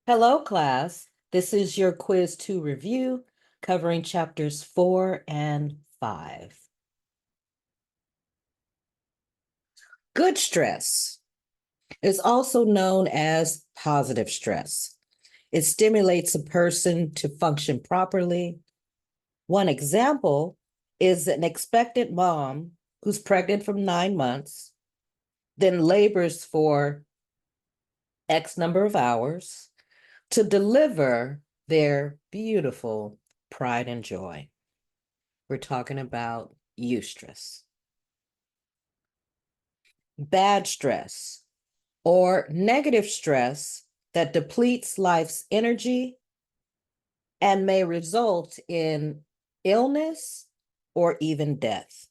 Hello, class. This is your quiz 2 review covering chapters 4 and 5. Good stress is also known as positive stress. It stimulates a person to function properly. One example is an expectant mom who's pregnant from 9 months, then labors for X number of hours to deliver their beautiful pride and joy. We're talking about eustress. Bad stress or negative stress that depletes life's energy and may result in illness or even death.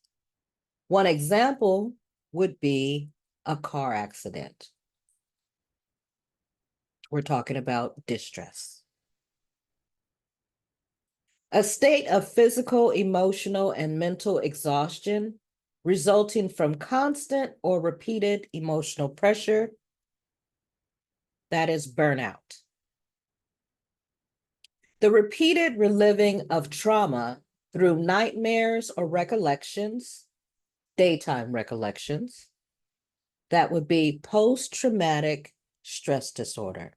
One example would be a car accident. We're talking about distress. A state of physical, emotional, and mental exhaustion resulting from constant or repeated emotional pressure, that is burnout. The repeated reliving of trauma through nightmares or recollections, daytime recollections, that would be post-traumatic stress disorder.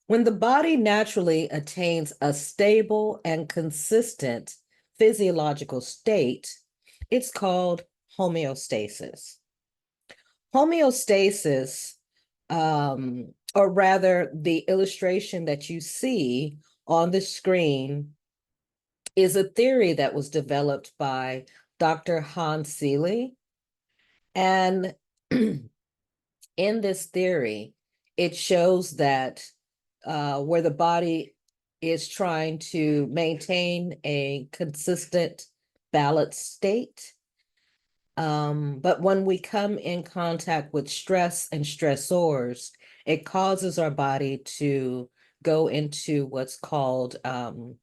When the body naturally attains a stable and consistent physiological state, it's called homeostasis. Homeostasis, or rather the illustration that you see on the screen, is a theory that was developed by Dr. Hans Selye. And in this theory, it shows that where the body is trying to maintain a consistent balanced state. But when we come in contact with stress and stressors, it causes our body to go into what's called mm,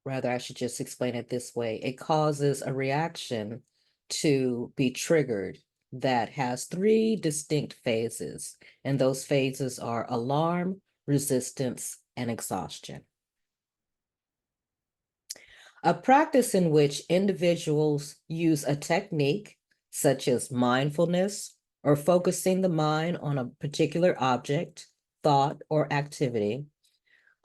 rather, I should just explain it this way. It causes a reaction to be triggered that has 3 distinct phases, and those phases are alarm, resistance, and exhaustion. A practice in which individuals use a technique such as mindfulness or focusing the mind on a particular object, thought, or activity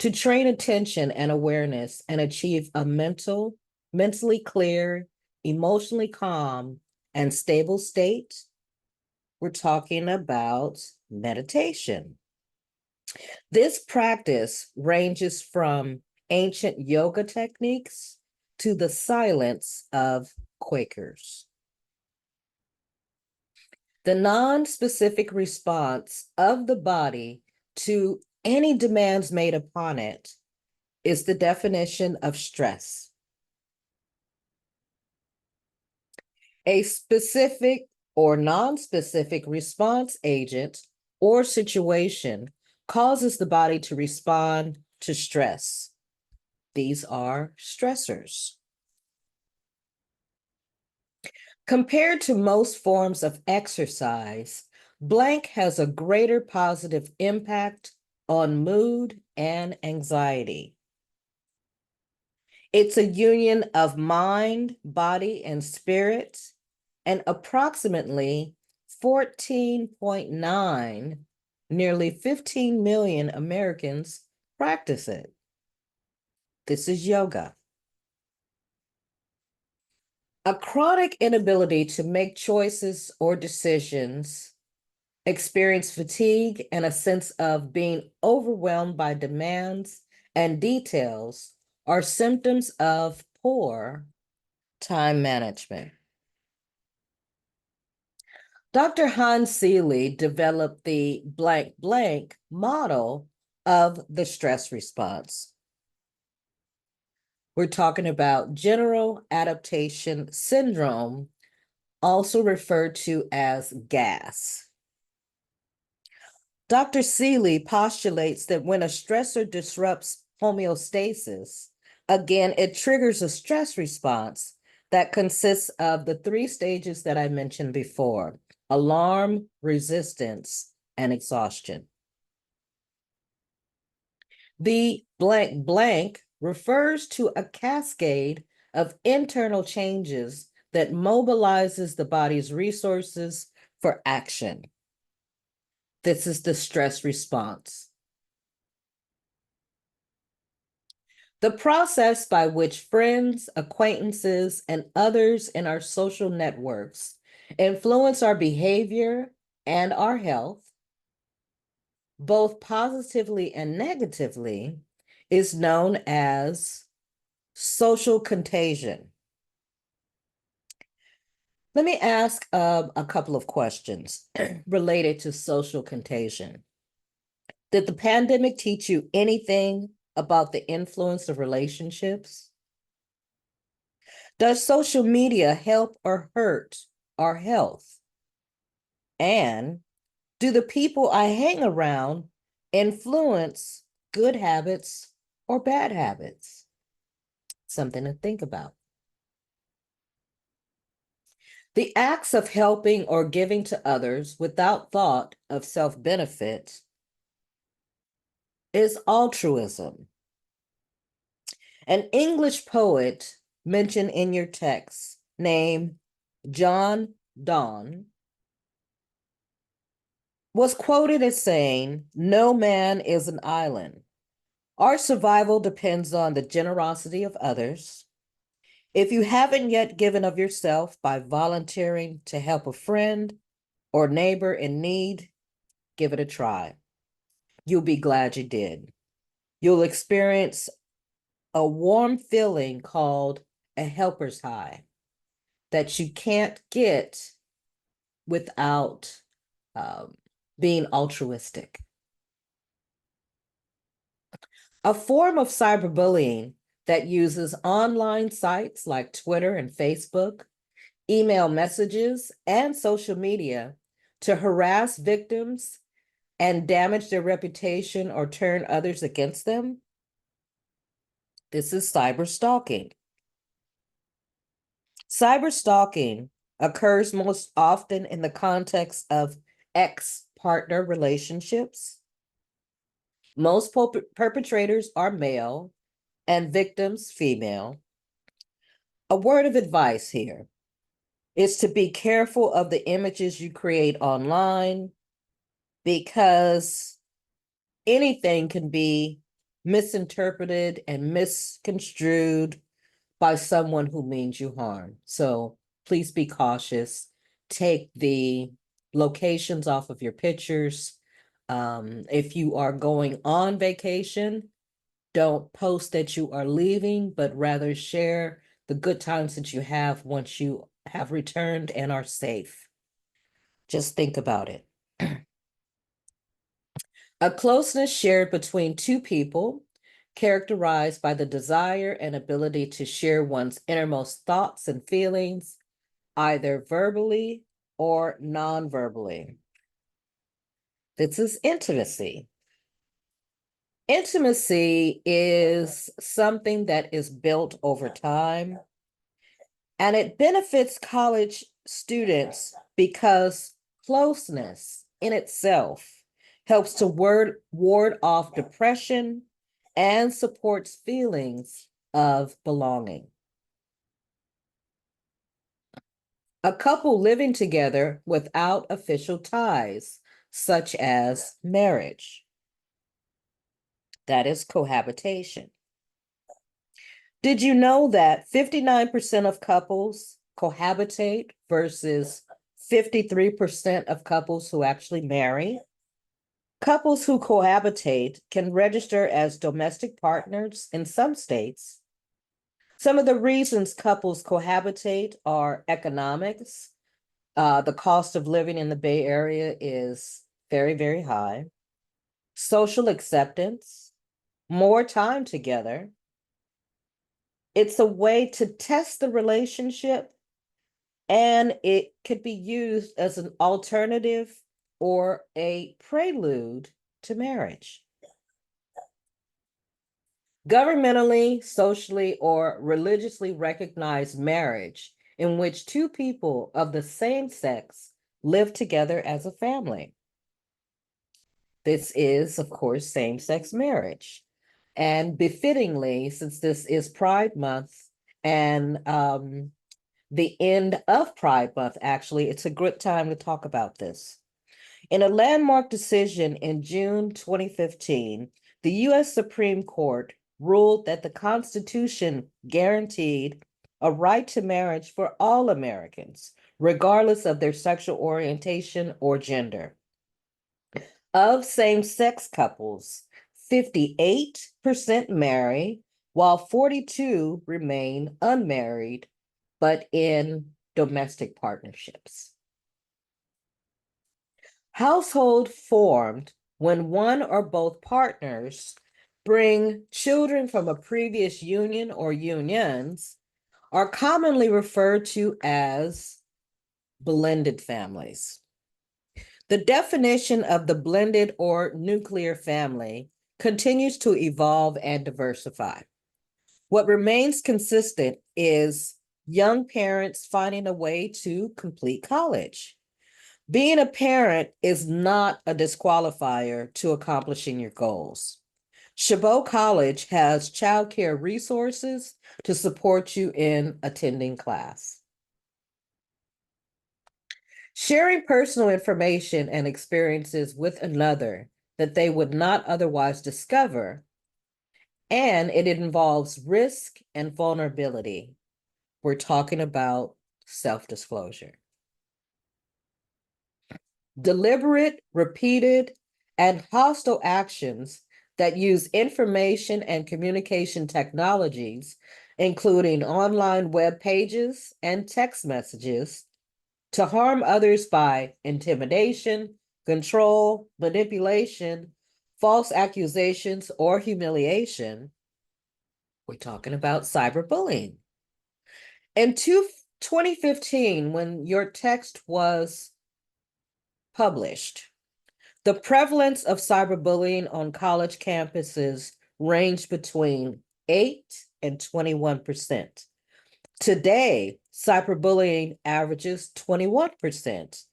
to train attention and awareness and achieve a mentally clear, emotionally calm, and stable state. We're talking about meditation. This practice ranges from ancient yoga techniques to the silence of Quakers. The non-specific response of the body to any demands made upon it is the definition of stress. A specific or non-specific response agent or situation causes the body to respond to stress. These are stressors. Compared to most forms of exercise, blank has a greater positive impact on mood and anxiety. It's a union of mind, body, and spirit, and approximately 14.9, nearly 15 million Americans practice it. This is yoga. A chronic inability to make choices or decisions, experience fatigue, and a sense of being overwhelmed by demands and details are symptoms of poor time management. Dr. Hans Selye developed the blank blank model of the stress response. We're talking about general adaptation syndrome, also referred to as GAS. Dr. Selye postulates that when a stressor disrupts homeostasis, again, it triggers a stress response that consists of the three stages that I mentioned before: alarm, resistance, and exhaustion. The blank blank refers to a cascade of internal changes that mobilizes the body's resources for action. This is the stress response. The process by which friends, acquaintances, and others in our social networks influence our behavior and our health, both positively and negatively, is known as social contagion. Let me ask a couple of questions related to social contagion. Did the pandemic teach you anything about the influence of relationships? Does social media help or hurt our health? And do the people I hang around influence good habits or bad habits? Something to think about. The acts of helping or giving to others without thought of self-benefit is altruism. An English poet mentioned in your text named John Donne was quoted as saying, "No man is an island. Our survival depends on the generosity of others. If you haven't yet given of yourself by volunteering to help a friend or neighbor in need, give it a try. You'll be glad you did. You'll experience a warm feeling called a helper's high that you can't get without being altruistic." A form of cyberbullying that uses online sites like Twitter and Facebook, email messages, and social media to harass victims and damage their reputation or turn others against them. This is cyber stalking. Cyber stalking occurs most often in the context of ex-partner relationships. Most perpetrators are male and victims female. A word of advice here is to be careful of the images you create online, because anything can be misinterpreted and misconstrued by someone who means you harm. So please be cautious. Take the locations off of your pictures. If you are going on vacation, don't post that you are leaving, but rather share the good times that you have once you have returned and are safe. Just think about it. A closeness shared between two people, characterized by the desire and ability to share one's innermost thoughts and feelings, either verbally or non-verbally. This is intimacy. Intimacy is something that is built over time, and it benefits college students because closeness in itself helps to ward off depression and supports feelings of belonging. A couple living together without official ties, such as marriage. That is cohabitation. Did you know that 59% of couples cohabitate versus 53% of couples who actually marry? Couples who cohabitate can register as domestic partners in some states. Some of the reasons couples cohabitate are economics. The cost of living in the Bay Area is very, very high. Social acceptance, more time together. It's a way to test the relationship, and it could be used as an alternative or a prelude to marriage. Governmentally, socially, or religiously recognized marriage in which two people of the same sex live together as a family. This is, of course, same-sex marriage. And befittingly, since this is Pride Month and the end of Pride Month, actually, it's a good time to talk about this. In a landmark decision in June 2015, the US Supreme Court ruled that the Constitution guaranteed a right to marriage for all Americans, regardless of their sexual orientation or gender. Of same-sex couples, 58% marry, while 42 remain unmarried, but in domestic partnerships. Household formed when one or both partners bring children from a previous union or unions are commonly referred to as blended families. The definition of the blended or nuclear family continues to evolve and diversify. What remains consistent is young parents finding a way to complete college. Being a parent is not a disqualifier to accomplishing your goals. Chabot College has childcare resources to support you in attending class. Sharing personal information and experiences with another that they would not otherwise discover, and it involves risk and vulnerability. We're talking about self-disclosure. Deliberate, repeated, and hostile actions that use information and communication technologies, including online web pages and text messages, to harm others by intimidation, control, manipulation, false accusations, or humiliation. We're talking about cyberbullying. In 2015, when your text was published, the prevalence of cyberbullying on college campuses ranged between 8 and 21%. Today, cyberbullying averages 21%,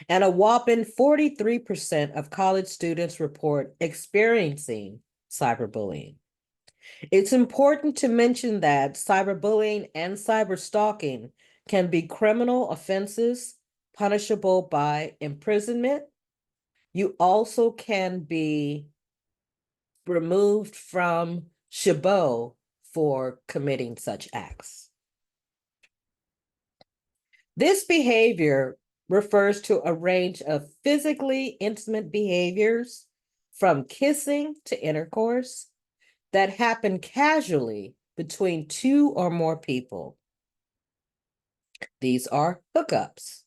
and a whopping 43% of college students report experiencing cyberbullying. It's important to mention that cyberbullying and cyberstalking can be criminal offenses punishable by imprisonment. You also can be removed from Chabot for committing such acts. This behavior refers to a range of physically intimate behaviors, from kissing to intercourse, that happen casually between two or more people. These are hookups.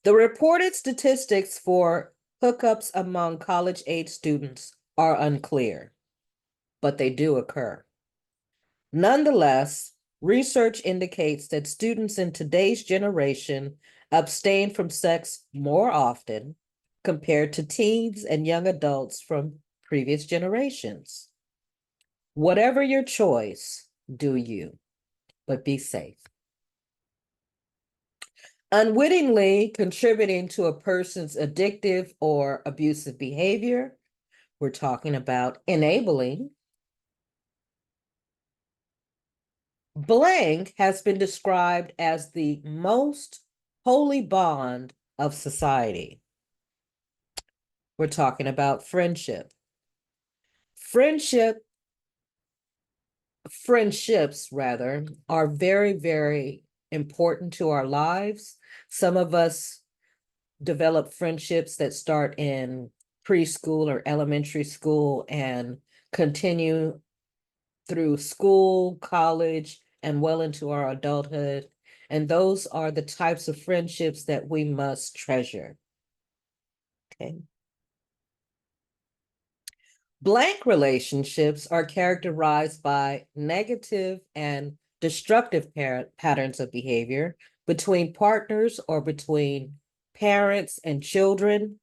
The reported statistics for hookups among college-age students are unclear, but they do occur. Nonetheless, research indicates that students in today's generation abstain from sex more often compared to teens and young adults from previous generations. Whatever your choice, do you, but be safe. Unwittingly contributing to a person's addictive or abusive behavior, we're talking about enabling. Blank has been described as the most holy bond of society. We're talking about friendship. Friendships rather, are very, very important to our lives. Some of us develop friendships that start in preschool or elementary school and continue through school, college, and well into our adulthood. And those are the types of friendships that we must treasure. Okay. Blank relationships are characterized by negative and destructive patterns of behavior between partners or between parents and children.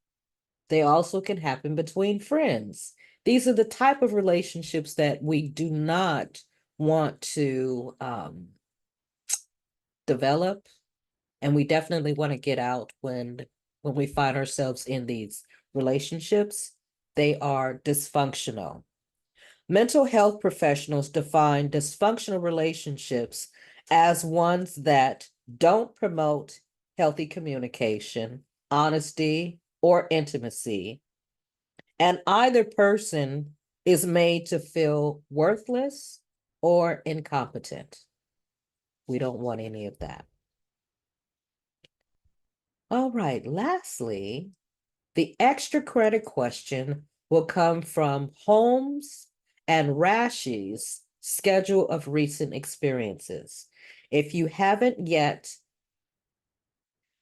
They also can happen between friends. These are the type of relationships that we do not want to develop, and we definitely want to get out when we find ourselves in these relationships. They are dysfunctional. Mental health professionals define dysfunctional relationships as ones that don't promote healthy communication, honesty, or intimacy, and either person is made to feel worthless or incompetent. We don't want any of that. All right, lastly, the extra credit question will come from Holmes and Rashi's schedule of recent experiences. If you haven't yet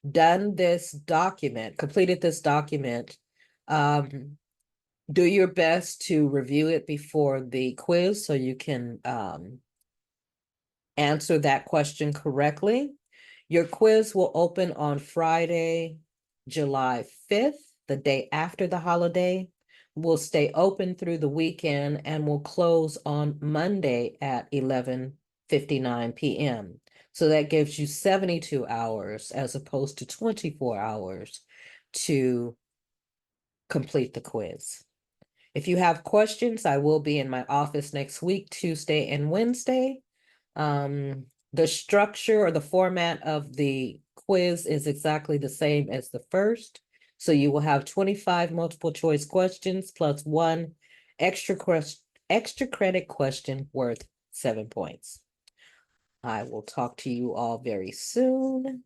done this document, completed this document, do your best to review it before the quiz so you can answer that question correctly. Your quiz will open on Friday, July 5th, the day after the holiday. Will stay open through the weekend and will close on Monday at 11:59 p.m. So that gives you 72 hours as opposed to 24 hours to complete the quiz. If you have questions, I will be in my office next week, Tuesday and Wednesday. The structure or the format of the quiz is exactly the same as the first. So you will have 25 multiple choice questions plus one extra credit question worth 7 points. I will talk to you all very soon.